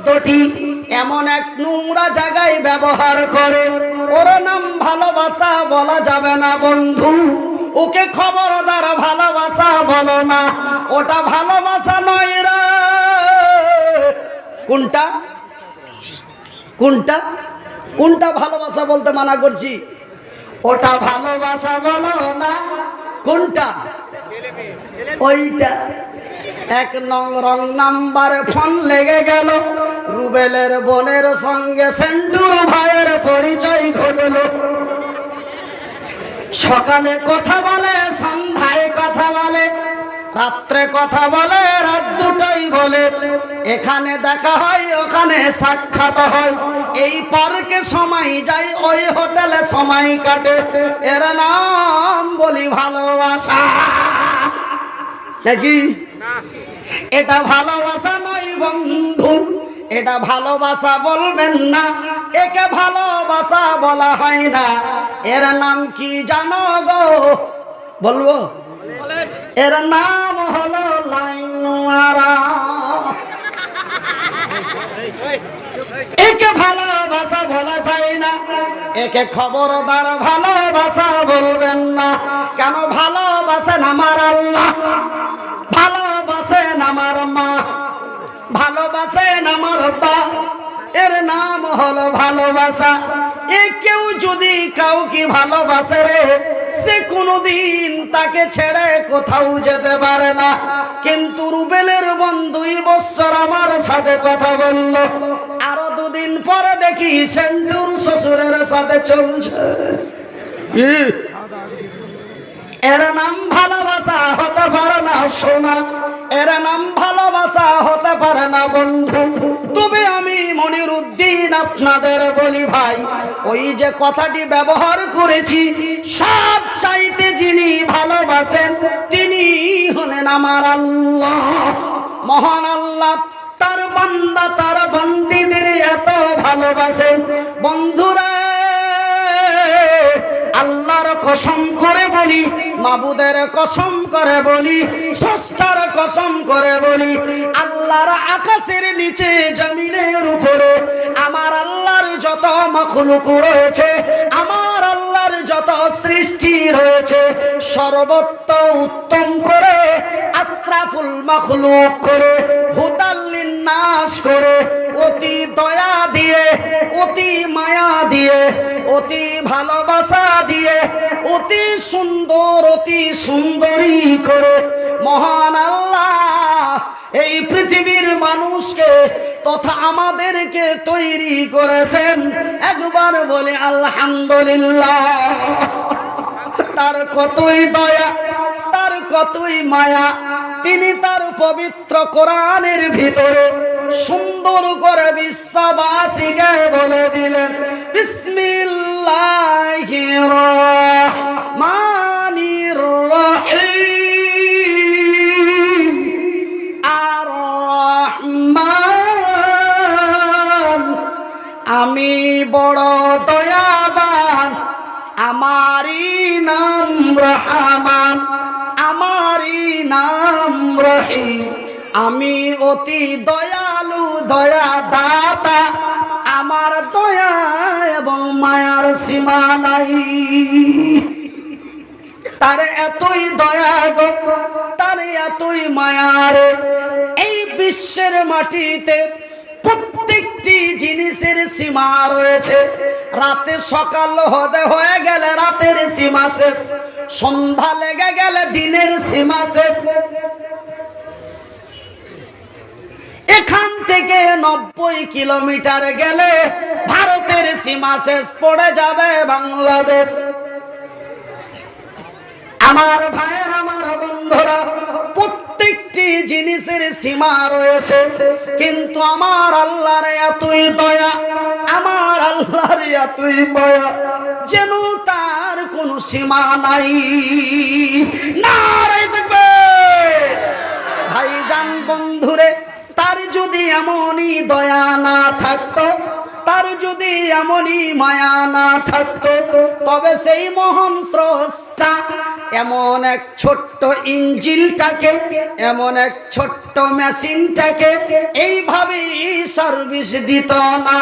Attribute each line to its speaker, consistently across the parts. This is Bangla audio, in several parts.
Speaker 1: শব্দটি এমন এক নোংরা জায়গায় ব্যবহার করে, ওর নাম ভালোবাসা বলা যাবে না বন্ধু। ওকে খবরদার ভালোবাসা বলো না, ওটা ভালোবাসা নয় রে। কোনটা কোনটা কোনটা ভালোবাসা বলতে মানা করছি? ওটা ভালোবাসা বলো না। কোনটা? ওইটা। এক রং নাম্বারে ফোন লেগে গেল, রুবেলের বোনের সঙ্গে সেন্টুর ভাইয়ের পরিচয় ঘটল। সকালে কথা বলে, সন্ধ্যায় কথা বলে, রাত্রে কথা বলে, রাত দুটোই বলে। এখানে দেখা হয়, ওখানে সাক্ষাৎ হয়, এই পার্কে সময় যায়, ওই হোটেলে সময় কাটে। এর নাম বলি ভালোবাসা নাকি? এটা ভালোবাসা নয় বন্ধু, এটা ভালোবাসা বলবেন না, একে ভালোবাসা বলা হয় না। এর নাম কি জানো গো? বলবো? এর নাম হলো লাইন মারা। একে ভালোবাসা বলা যায় না, একে খবরদার ভালোবাসা বলবেন না। কেন? ভালোবাসেন আমার আল্লাহ, ভালোবাসেন আমার মা, ভালোবাসেন আমার বাপ। এর নাম হলো ভালোবাসা। এ কেউ যদি কাউকে ভালোবাসে রে, সে কোনোদিন তাকে ছেড়ে কোথাও যেতে পারে না। কিন্তু রুবেলের বোন 2 বছর আমার সাথে কথা বলল, আরো 2 দিন পরে দেখি সেন্টুর শ্বশুরের সাথে চলছে। এর নাম ভালোবাসা হতে পারে না সোনা, এর নাম ভালোবাসা হতে পারে না বন্ধু। তবে আমি মনিরুদ্দিন আপনাদের বলি ভাই, ওই যে কথাটি ব্যবহার করেছি, সব চাইতে যিনি ভালোবাসেন তিনি হলেন আমার আল্লাহ। মহান আল্লাহ তার বান্দা, তার বান্দীদের এত ভালোবাসেন। বন্ধুরা, আল্লাহর কসম করে বলি, মাবুদের কসম করে বলি, স্রষ্টার কসম করে বলি, আল্লাহর আকাশের নিচে জমিনের উপরে আমার আল্লাহর যত মাখলুক রয়েছে, আমার আল্লাহর যত সৃষ্টি রয়েছে, সর্বোত্ত উত্তম করে, আশরাফুল মাখলুক করে, হুদাল্লিন নাস করে, অতি দয়া দিয়ে, অতি মায়া দিয়ে, অতি ভালোবাসা দিয়ে, অতি সুন্দর, অতি সুন্দরী করে মহান আল্লাহ এই পৃথিবীর মানুষকে তথা আমাদেরকে তৈরি করেছেন। একবার বলে আলহামদুলিল্লাহ। তার কতই দয়া, তার কতই মায়া। তিনি তার পবিত্র কোরআনের ভিতরে সুন্দর করে বিশ্ববাসীকে বলে দিলেন, বিসমিল্লাহির রহমানির রহিম। আর রহমান, আমি বড় দয়াবান, আমারই নাম রহমান, আমারই নাম রহিম। আমি অতি দয়ালু, দয়া দাতা, আমার দয়া এবং মায়ার সীমা নাই। তার এতই দয়া গো, তার এতই মায়ার। এই বিশ্বের মাটিতে প্রত্যেকটি জিনিসের সীমা রয়েছে। রাতে সকাল হয়ে গেলে রাতের সীমা শেষ, সন্ধ্যা লেগে গেলে দিনের সীমা শেষ। এখান থেকে 90 কিলোমিটার গেলে ভারতের সীমা শেষ, পড়ে যাবে বাংলাদেশ। আমার ভাইয়ের, আমার বন্ধুরা, প্রত্যেকটি জিনিসের সীমা রয়েছে, কিন্তু আমার আল্লাহর এতই দয়া, আমার আল্লাহর এতই দয়া, যেন তার কোনো সীমা নাই। নারে দেখবে ভাইজান, বন্ধুরে, তার যদি এমনই দয়া না থাকতো তার যদি এমনই মায়া না থাকতো, তবে সেই মহান স্রষ্টা এমন এক ছোট্ট ইঞ্জিলটাকে, এমন এক ছোট্ট মেশিনটাকে এইভাবেই সার্ভিস দিত না।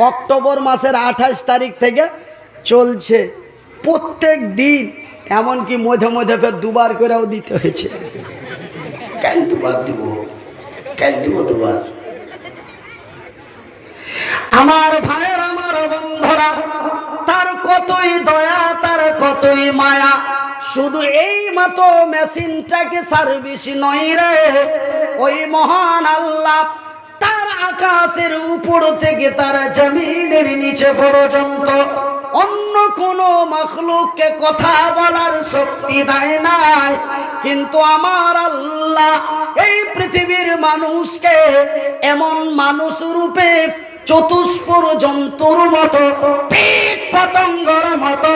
Speaker 1: অক্টোবর মাসের 28 তারিখ থেকে চলছে প্রত্যেক দিন, এমনকি মধ্যে মধ্যে ফের দুবার করেও দিতে হয়েছে।
Speaker 2: কাল দুবার দিব, কাল দিব দুবার।
Speaker 1: আমার ভাইয়ের, আমার বন্ধুরা, তার কতই দয়া, তার কতই মায়া। শুধু এই মতো মেশিনটাকে সার্ভিস নয় রে, ওই মহান আল্লাহ তার আকাশের উপর থেকে তার জমিনের নিচে পর্যন্ত অন্য কোনো মাখলুককে কথা বলার শক্তি দেয় নাই, কিন্তু আমার আল্লাহ এই পৃথিবীর মানুষকে এমন মানুষ রূপে চতুষ্পর জন্তুর মতো, কীট পতঙ্গর মতো,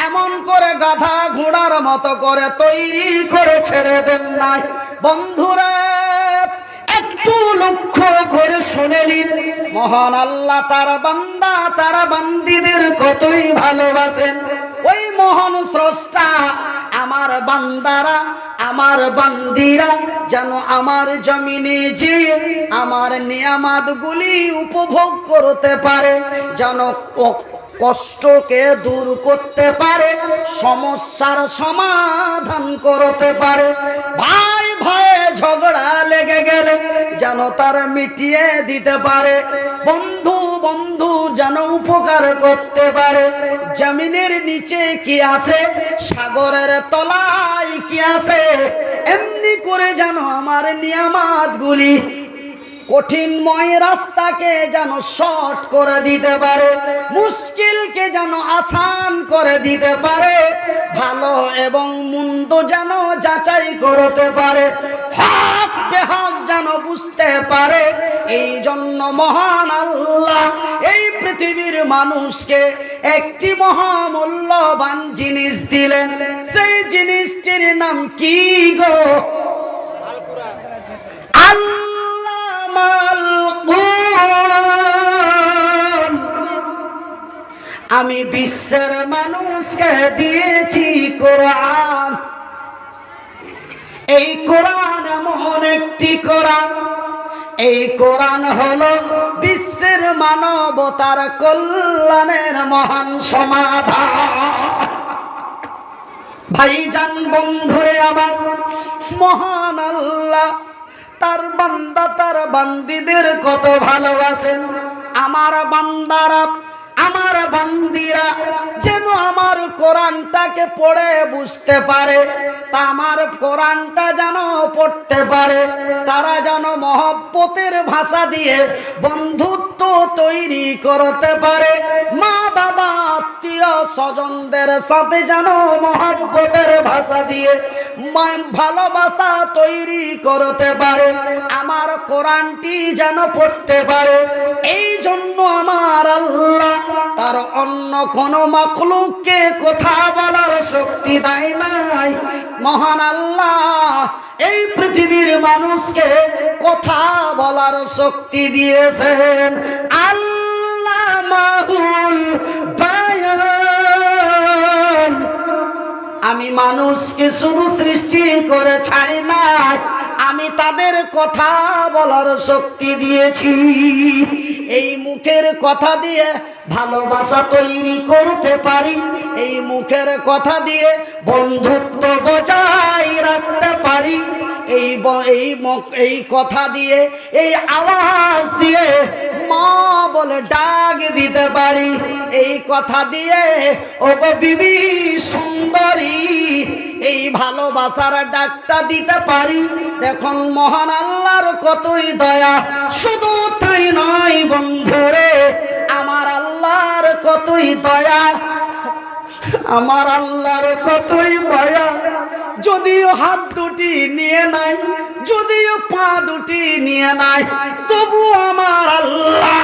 Speaker 1: এমন করে গাধা ঘোড়ার মতো করে তৈরি করে ছেড়ে দেন নাই। বন্ধুরা, একটু লক্ষ্য করে শুনেলিন, মহান আল্লাহ তার বান্দা, তার বান্দিদের কতই ভালোবাসেন। ওই মহান স্রষ্টা আমার বান্দারা, আমার বান্দিরা যেন আমার জমিনে যে আমার নিয়ামতগুলি উপভোগ করতে পারে, যেন কষ্টকে দূর করতে পারে, সমস্যার সমাধান করতে পারে। ভাই ভাই ঝগড়া লেগে গেলে যেন তার মিটিয়ে দিতে পারে, বন্ধু বন্ধু যেন উপকার করতে পারে। জমিনের নিচে কি আছে, সাগরের তলায় কি আছে, এমনি করে যেন আমার নিয়ামতগুলি কঠিনময় রাস্তাকে যেন শর্ট করে দিতে পারে, মুশকিলকে যেন আসান করে দিতে পারে, ভালো এবং মন্দ যেন যাচাই করতে পারে, হক বেহক যেন বুঝতে পারে। এই জন্য মহান আল্লাহ এই পৃথিবীর মানুষকে একটি মহামূল্যবান জিনিস দিলেন। সেই জিনিসটির নাম কি গো? আমি বিশ্বের মানুষকে দিয়েছি কোরআন। এই কোরআন এমন একটি কোরআন, এই কোরআন হলো বিশ্বের মানবতার কল্যাণের মহান সমাধান। ভাইজান, বন্ধুরে আমার, মহান আল্লাহ তার বান্দা, তার বান্দিদের কত ভালোবাসেন। আমার বান্দারা, আমার বান্দিরা যেন আমার কোরআনটাকে পড়ে বুঝতে পারে, তা আমার কোরআনটা যেন পড়তে পারে, তারা যেন মহব্বতের ভাষা দিয়ে বন্ধুত্ব তৈরি করতে পারে, মা বাবা আত্মীয় স্বজনদের সাথে যেন মহব্বতের ভাষা দিয়ে ভালোবাসা তৈরি করতে পারে, আমার কোরআনটি যেন পড়তে পারে। এই জন্য আমার আল্লাহ তার অন্য কোন মাখলুককে কথা বলার শক্তি দেয় নাই। মহান আল্লাহ এই পৃথিবীর মানুষকে কথা বলার শক্তি দিয়েছেন। আল্লাহ মাহুল বায়ান, আমি মানুষকে শুধু সৃষ্টি করে ছাড়ি না, আমি তাদের কথা বলার শক্তি দিয়েছি। এই মুখের কথা দিয়ে ভালোবাসা তৈরি করতে পারি, এই মুখের কথা দিয়ে বন্ধুত্ব বজায় রাখতে পারি, এই কথা দিয়ে, এই আওয়াজ দিয়ে মা বলে ডাক দিতে পারি, এই কথা দিয়ে ওগো বিবি সুন্দরী এই ভালোবাসার ডাকটা দিতে পারি। দেখুন মহান আল্লাহর কতই দয়া। শুধু তাই নয় বন্ধুরে, আমার আল্লাহর কতই দয়া, আমার আল্লাহর কতই দয়া। যদিও হাত দুটি নিয়ে নাই, যদিও পা দুটি নিয়ে নাই, তবু আমার আল্লাহ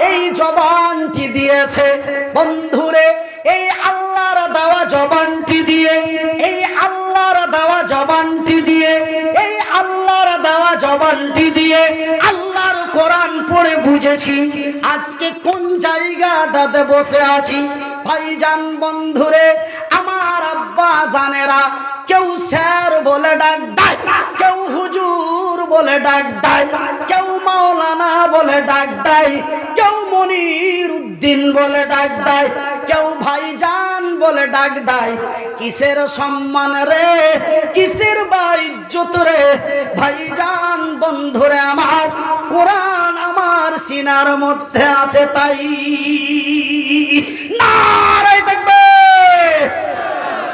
Speaker 1: এই জবানটি দিয়েছে। বন্ধুরে, এই আল্লাহর দেওয়া জবানটি দিয়ে, এই আল্লাহর দেওয়া জবানটি দিয়ে, এই আল্লাহর দেওয়া জবানটি দিয়ে আল্লাহর কোরআন পড়ে বুঝেছি আজকে কোন জায়গাটাতে বসে আছি। ভাইজান বন্ধুরে, আমার আব্বা জানেরা, কেউ স্যার বলে ডাক দেয়, কেউ হুজুর বলে ডাক দেয়, কেউ মাওলানা বলে ডাক দেয়, কেউ মনির উদ্দিন বলে ডাক দেয়, কেউ ভাইজান বলে ডাক দেয়। কিসের সম্মান রে, কিসের বা ইজ্জত রে? ভাইজান বন্ধুরে আমার, কোরআন আমার সিনার মধ্যে আছে তাই। নারে তাকবীর!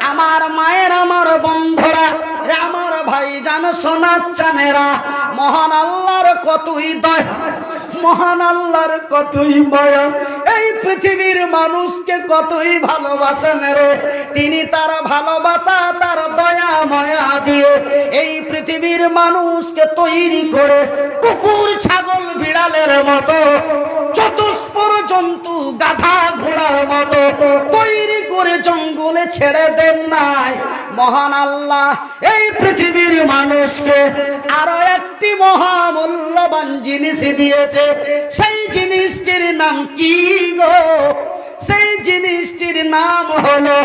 Speaker 1: আমার মায়ের, আমার বন্ধুরা, আমার ভাইজান সোনার চানেরা, মহান আল্লাহর কতই দয়া, মহান আল্লাহর কতই মায়া, এই পৃথিবীর মানুষকে কতই ভালোবাসেন রে। তিনি তার ভালোবাসা, তার দয়া মায়া দিয়ে এই পৃথিবীর মানুষকে তৈরি করে কুকুর ছাগল বিড়ালের মতো, চতুষ্পর জন্তু গাধা ঘোড়ার মতো তৈরি করে জঙ্গলে ছেড়ে দেন নাই। মহান আল্লাহ এই পৃথিবীর মানুষকে আরো একটি মহামূল্যবান জিনিস দিয়েছে। সেই জিনিসটির নাম কি গো? সেই জিনিসটির নাম হলো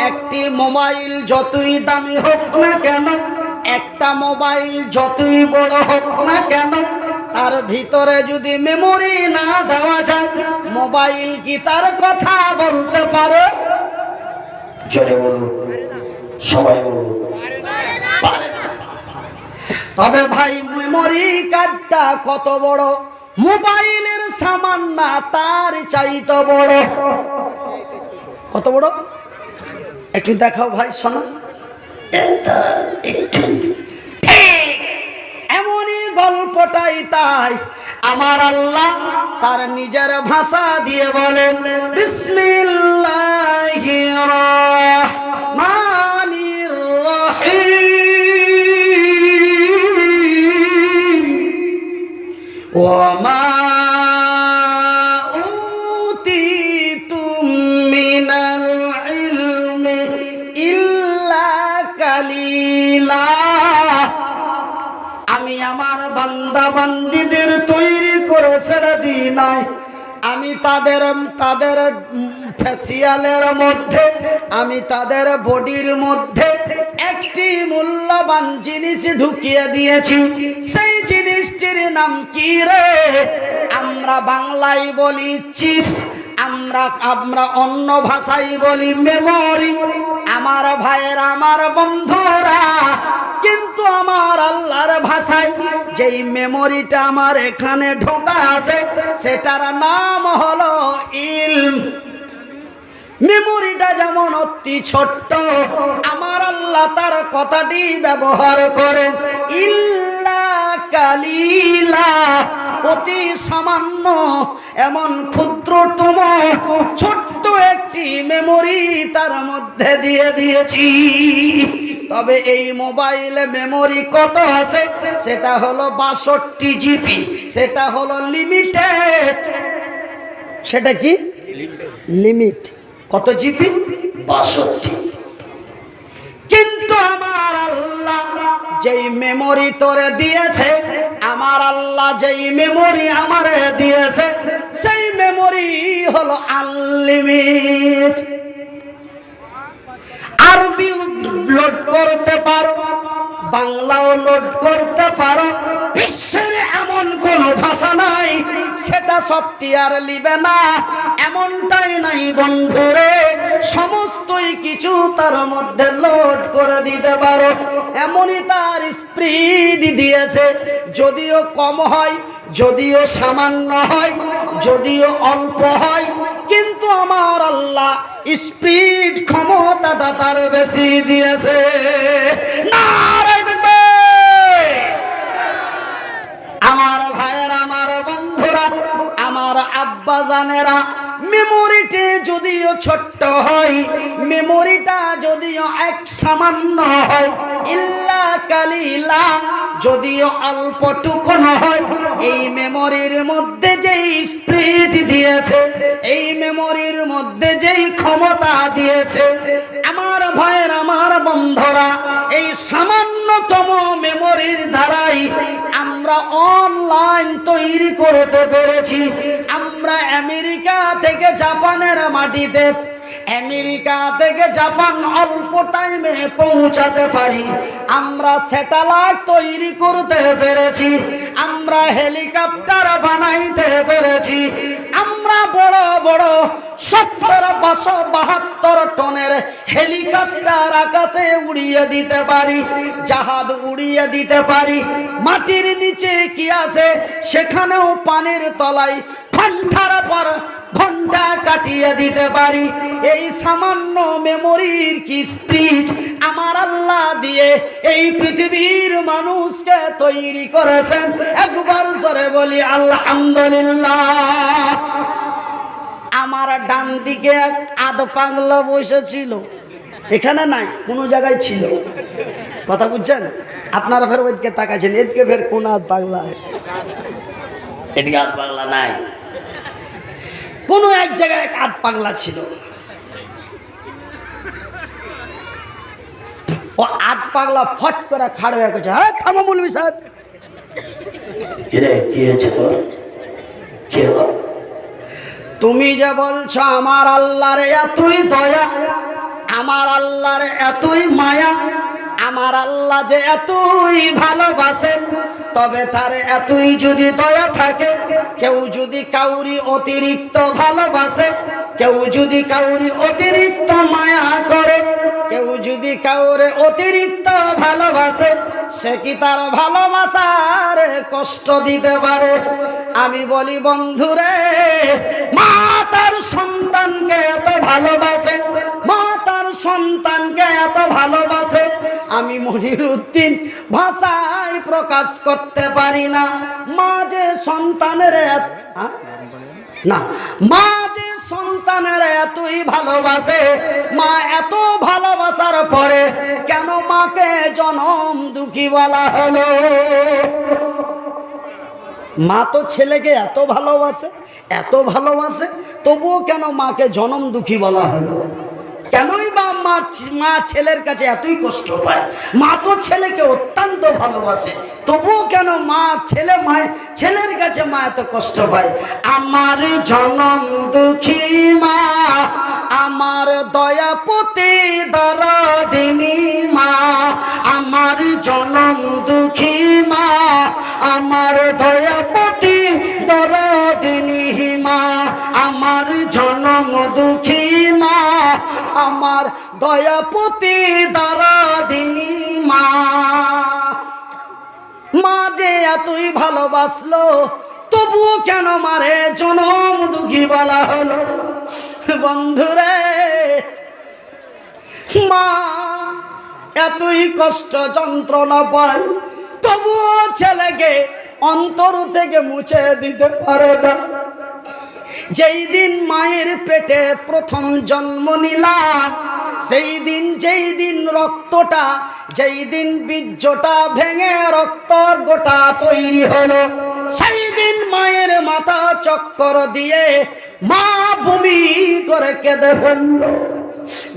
Speaker 1: একটি মোবাইল। যতই দামি হোক না কেন, একটা মোবাইল যতই বড় হোক না কেন, তার ভিতরে যদি মেমোরি না দেওয়া যায়, মোবাইল কি তার কথা বলতে পারে?
Speaker 2: জোরে বলুন, সবাই বলুন, পারে না।
Speaker 1: তবে ভাই মেমোরি কার্ডটা কত বড়, মোবাইলের সামান না তার চাইতে বড়। কত বড় একটু দেখাও ভাই, শোনা। এমনই গল্পটাই তাই আমার আল্লাহ তার নিজের ভাষা দিয়ে বলেন, বিসমিল্লাহির রহমানির রহিম, ওয়া মা উতিতুম মিনাল ইলমি ইল্লা কালিলা। আমি আমার বান্দা বান্দীদের তৈরি করে ছেড়ে দিই নাই। আমি তাদের ফেসিয়ালের মধ্যে, আমি তাদের বডির মধ্যে একটি মূল্যবান জিনিস ঢুকিয়ে দিয়েছি। সেই জিনিসটির নাম কি রে? আমরা বাংলায় বলি চিপস, আমরা অন্য ভাষায় বলি মেমোরি। আমার ভাইয়ের, আমার বন্ধুরা, কিন্তু আমার আল্লাহর ভাষায় যেই মেমোরিটা আমার এখানে ঢোকা আছে, সেটার নাম হলো ইলম। মেমোরিটা যেমন অতি ছোট্ট, আমার আল্লাহ তার কথাটি ব্যবহার করেন ইল্লা কালিলা, অতি সামান্য, এমন ক্ষুদ্রতম ছোট্ট একটি মেমোরি তার মধ্যে দিয়ে দিয়েছি। তবে এই মোবাইলে মেমোরি কত আছে? সেটা হলো 62 জিবি। সেটা হলো লিমিটেড। সেটা কি লিমিট? কত জিবি?
Speaker 2: 62।
Speaker 1: কিন্তু আমার আল্লাহ যেই মেমোরি তোরে দিয়েছে, আমার আল্লাহ যেই মেমোরি আমারে দিয়েছে, সেই মেমোরি হলো আনলিমিট। আরবি লোড করতে পারো, বাংলাও লোড করতে পারো। বিশ্বের এমন কোন ভাষা নাই সেটা সফটওয়্যার লিবে না, এমনটাই নাই বন্ধুরে। সমস্তই কিছু তার মধ্যে লোড করে দিতে পারো, এমনই তার স্পিড দিয়েছে। যদিও কম হয়, যদিও সামান্য হয়, যদিও অল্প হয়, কিন্তু আমার আল্লাহ স্পিড ক্ষমতাটা তার বেশি দিয়েছে। নারে তাকবীর! আমার ভাইয়ের, আমার বন্ধুরা, আমার আব্বা জানেরা, মেমোরিটি যদিও ছোট্ট হয়, মেমোরিটা যদিও এক সামান্য হয়, ইল্লা কালিলা, যদিও অল্পটুকু হয়, এই মেমোরির মধ্যে যেই স্পিড দিয়েছে, এই মেমোরির মধ্যে যেই ক্ষমতা দিয়েছে, আমার ভাইয়ের, আমার বন্ধুরা, এই সামান্যতম মেমোরির দ্বারাই আমরা আমরা অনলাইন তৈরি করতে পেরেছি। আমরা আমেরিকা থেকে জাপানের মাটিতে, আমেরিকা থেকে জাপান অল্প টাইমে পৌঁছাতে পারি। আমরা স্যাটেলাইট তৈরি করতে পেরেছি, আমরা হেলিকপ্টার বানাইতে পেরেছি, আমরা বড় বড় 70-72 টনের হেলিকপ্টার আকাশে উড়িয়ে দিতে পারি, জাহাজ উড়িয়ে দিতে পারি। মাটির নিচে কি আছে সেখানেও পানির তলায় ঘন্টার পর ঘন্টা কাটিয়ে দিতে পারি। এই সামান্য মেমোরির কি স্পিড আমার আল্লাহ দিয়ে এই পৃথিবীর মানুষকে তৈরি করেছেন। একবার জোরে বলি আলহামদুলিল্লাহ। আমার ডান দিকে এক আধ পাগলা বসেছিল, এখানে নাই, কোনো জায়গায় ছিল। কথা বুঝছেন? আপনারা ফের ওইদিকে তাকাচ্ছেন, এদিকে ফের কোন আধ পাগলা আছে?
Speaker 2: এদিকে হাত পাগলা নাই।
Speaker 1: কোনো এক জায়গায় এক আধ পাগলা ছিল। ও আধ পাগলা ফট করে খাড় হয়ে গেছে। হ্যাঁ থামো মৌলভী সাহেব।
Speaker 2: এরে কি হয়েছে তোর? কি হলো?
Speaker 1: তুমি যে বলছো আমার আল্লাহর এতই দয়া, আমার আল্লাহর এতই মায়া, আমার আল্লাহ যে এতই ভালোবাসেন, তবে তার এতই যদি দয়া থাকে, কেউ যদি কাউরি অতিরিক্ত ভালোবাসে, কেউ যদি কাউরি অতিরিক্ত মায়া করে, কেউ যদি কাউরে অতিরিক্ত ভালোবাসে, সে কি তার ভালোবাসার কষ্ট দিতে পারে? আমি বলি বন্ধুরে, মা তার সন্তানকে এত ভালোবাসে, মা তার সন্তানকে এত ভালোবাসে, আমি মনিরউদ্দিন ভাষায় প্রকাশ করতে পারি না। মা যে সন্তানের না, মা যে সন্তানের এতই ভালোবাসে, মা এত ভালোবাসার পরে কেন মাকে জনম দুঃখী বলা হলো? মা তো ছেলেকে এত ভালোবাসে, এত ভালোবাসে, তবুও কেন মাকে জনম দুঃখী বলা হলো? কেনই বা মা ছেলের কাছে এতই কষ্ট পায়? মা তো ছেলেকে অত্যন্ত ভালোবাসে, তবুও কেন ছেলের কাছে মা এত কষ্ট পায়? আমার জনম দুঃখী মা, আমার দয়াপতি দরদিনী মা, আমার জনম দুঃখী মা, আমার দয়াপতি দরদিনী মা, আমার জনম দুঃখী মা, আমার দয়াপতি দরদিনী মা। মা যে এতই ভালোবাসলো, তবুও কেন মারে জনম দুঃখী বলা হলো? বন্ধুরে, মা এতই কষ্ট যন্ত্রণা পায়, তবুও ছেলেকে অন্তর থেকে মুছে দিতে পারে না। যেই দিন মায়ের পেটে প্রথম জন্ম নিলাম, সেই দিন, যেই দিন রক্তটা, যেই দিন বীর্যটা ভেঙে রক্তর গোটা তৈরি হলো, সেই দিন মায়ের মাথা চক্কর দিয়ে মা বমি করে কেঁদে ফেললো।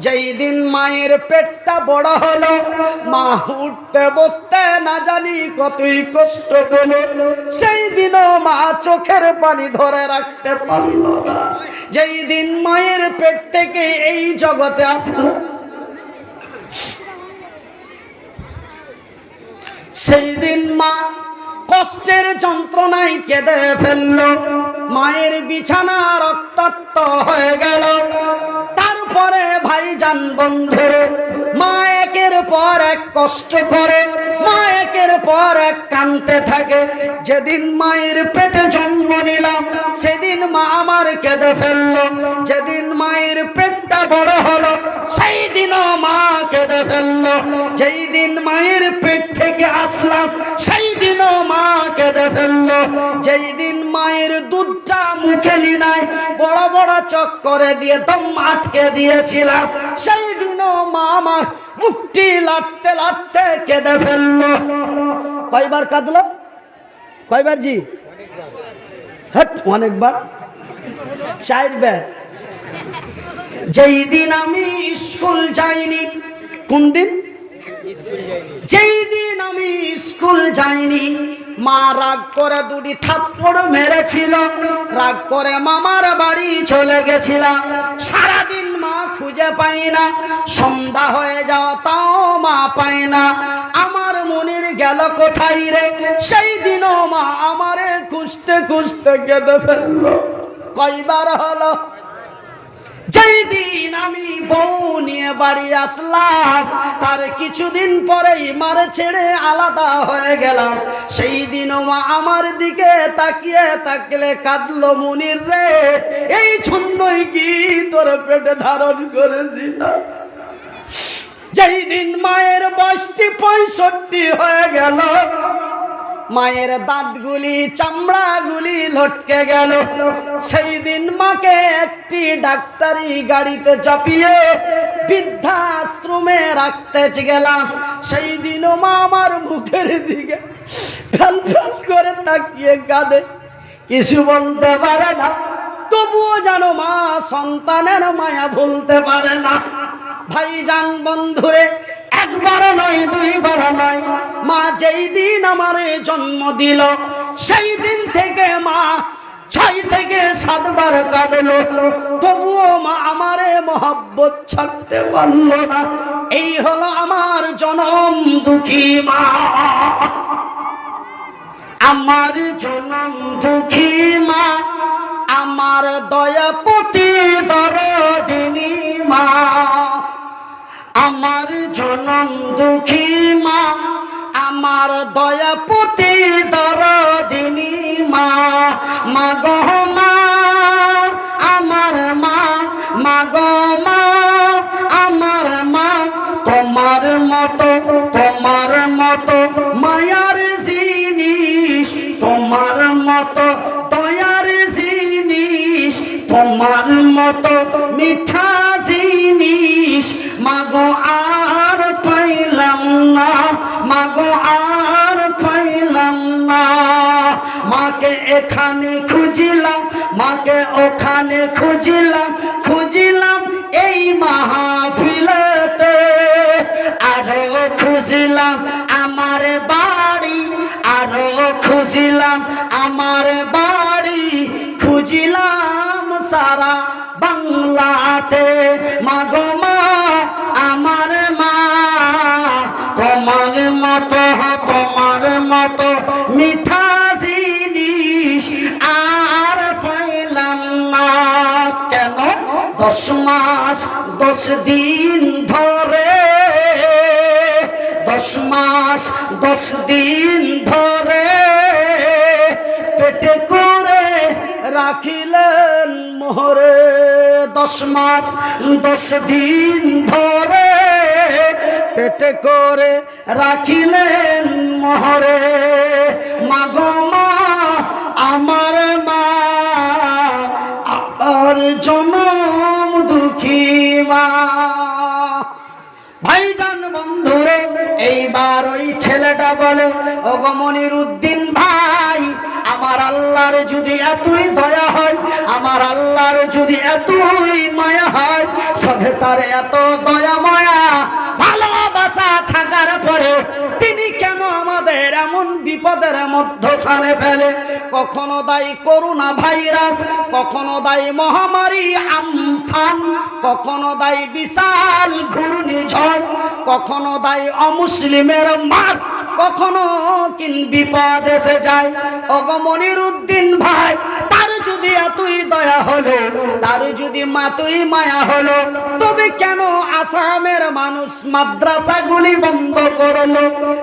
Speaker 1: যেই দিন মায়ের পেটটা বড় হলো, মা উঠতে বসতে না জানি কতই কষ্ট পেল, সেই দিনও মা চোখের পানি ধরে রাখতে পারল না। যেই দিন মায়ের পেট থেকে এই জগতে আসলো, সেই দিন মা কষ্টের যন্ত্রণায় কেঁদে ফেলল। মায়ের বিছানা রক্তাক্ত হয়ে গেল। তারপরে ভাইজান বন্ধুরে, মা একের পর এক কষ্ট করে, মা একের পর এক কাঁদতে থাকে। যেদিন মায়ের পেটে জন্ম নিলাম, সেদিন মা আমার কেঁদে ফেললো। যেদিন মায়ের পেটটা বড় হলো, সেই দিনও মা কেঁদে ফেললো। যেই দিন মায়ের পেট থেকে আসলাম, সেই দিনও মা কেঁদে ফেললো। যেই দিন মায়ের দুধটা মুখে নিনায় বড় বড় চক্করে দিয়ে দম আটকে দিয়েছিলাম, সেই দিনও মা আমার মুখটি লাটতে লাটতে কেঁদে ফেললো। কয়বার কাঁদলো? কয়বার জি? হ্যাঁ, অনেকবার, 4 বার। যেই দিন আমি স্কুল যাইনি, কোন দিন? যেই দিন আমি স্কুল যাইনি, মা রাগ করে দুটি থাপ্পড় মেরেছিল, রাগ করে মামার বাড়ি চলে গেছিলাম। সারাদিন মা খুঁজে পাই না, সন্ধ্যা হয়ে যাও তাও মা পায় না। আমার মনির গেল কোথায় রে, সেই দিনও মা আমারে খুঁজতে খুঁজতে কেঁদে ফেললো। কয়বার হলো, যেই দিন আমি বউ নিয়ে বাড়ি আসলাম তার কিছুদিন পরেই মারে ছেড়ে আলাদা হয়ে গেলাম। সেই দিনও মা আমার দিকে তাকিয়ে থাকলে কাঁদলো, মনির রে এই জন্যই কি তোর পেটে ধারণ করেছিলাম। যেই দিন মায়ের বয়সটি 65 হয়ে গেল, মায়ের দাঁতগুলি চামড়াগুলি লটকে গেল, সেই দিন মাকে একটি ডাক্তারি গাড়িতে চাপিয়ে বৃদ্ধাশ্রমে রাখতে গেলাম। সেই দিনও মা আমার মুখের দিকে ফেল ফেল করে তাকিয়ে কাঁদে, কিছু বলতে পারে না, তবুও জানো মা সন্তানের মায়া ভুলতে পারে না। ভাইজান বন্ধুরে, একবার নয় দুইবার নয়, মা যেই দিন আমারে জন্ম দিল সেই দিন থেকে মা 6 থেকে 7 বার কাঁদলো, তবুও মা আমারে মহব্বত ছাড়তে পারল না। এই হলো আমার জনম দুঃখী মা, আমার জনম দুঃখী মা, আমার দয়াপতি দরদিনী মা। আমার জনম দুঃখী মা, আমার দয়াপতি দরদিনী মা। মা গো মা, আমার মা, মা গো মা, আমার মা। তোমার মতো, তোমার মতো মায়ার জিনিস, তোমার মতো দয়ার জিনিস, তোমার মতো মিঠা জিনিস মাগো আর পাইলাম না, মাগো আর পাইলাম না। মাকে এখানে খুঁজিলাম, মাকে ওখানে খুঁজিলাম, খুঁজিলাম এই মাহফিলেতে, আরো খুঁজিলাম আমার বাড়ি, আরো খুঁজিলাম আমার বাড়ি, খুঁজিলাম সারা বাংলাতে। মাগো মা, আমার মা, তোমার মতো, তোমার মতো মিঠা জিনিস আর পাইলাম না। কেন 10 মাস 10 দিন ধরে, 10 মাস 10 দিন ধরে পেটে করে রাখিলেন মোহরে। 10 মাস 10 দিন ধরে পেটে করে রাখিলেন মোহরে। মাগো মা, আমার মা, আমার জনম দুঃখী মা। ভাইজান বন্ধুরে, এইবার ওই ছেলেটা বলে, ওগো মনিরউদ্দিন ভাই, আমার আল্লাহর যদি এতই দয়া হয়, আমার আল্লাহর যদি এতই মায়া হয়, তবে তার এত দয়া মায়া ভালোবাসা থাকার পরে তিনি কেন আমাদের এমন বিপদের মধ্যখানে ফেলে? কখনো দায়ী করোনা ভাইরাস, কখনো দায়ী মহামারী আমফান, কখনো দায়ী বিশাল ঘূর্ণিঝড়, কখনো দায়ী অমুসলিমের মার, কখনো কিন বিপদ এসে যায়। ওগো মনিরউদ্দিন ভাই, তার যদি এতই দয়া হলো, তার যদি মাতই মায়া হলো, তবে কেন আসামের মানুষ মাদ্রাসাগুলি বন্ধ করলো?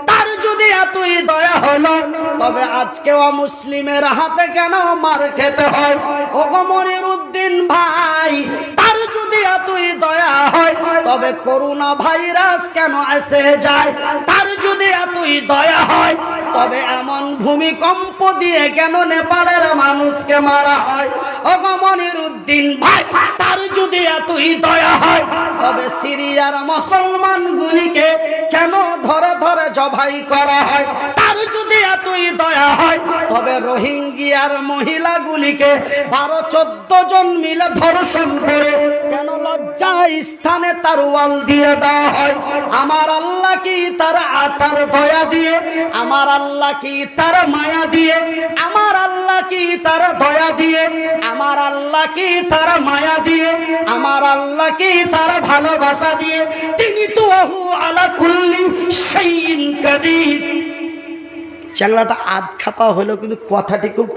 Speaker 1: তার যদি এতই দয়া হলো, তবে আজকে অমুসলিমের হাতে কেন মার খেতে হয়? ওগো মনিরউদ্দিন ভাই, তার যদি এতই দয়া হয়, তবে করোনা ভাইরাস কেন এসে যায়? তার যদি এতই দয়া হয়, তবে এমন ভূমিকম্প দিয়ে কেন নেপালের মানুষকে মারা হয়? ওগো মনিরউদ্দিন ভাই, তার যদি এতই দয়া হয়, তবে সিরিয়ার মুসলমানগুলিকে কেন ধরে ধরে জবাই করা হয়? তার যদি এতই দয়া হয় তবে রোহিঙ্গিয়ার মহিলাগুলিকে 12-14 জন মিলে ধর্ষণ করে কেন লজ্জা স্থানে তার ওয়াল দিয়ে দেওয়া হয়? আমার আল্লাহ কি তার দয়া দিয়ে, আমার আল্লাহ কি তার মায়া দিয়ে, আমার আল্লাহ কি তার দয়া দিয়ে, আমার আল্লাহ কি তার মায়া দিয়ে, আমার আল্লাহ কি তার ভালোবাসা দিয়ে? তিনি তো ওহু আলা কুল্লি শাইইন কাদির। চ্যাংড়াটা আধ খাপা হলো কিন্তু কথাটি খুব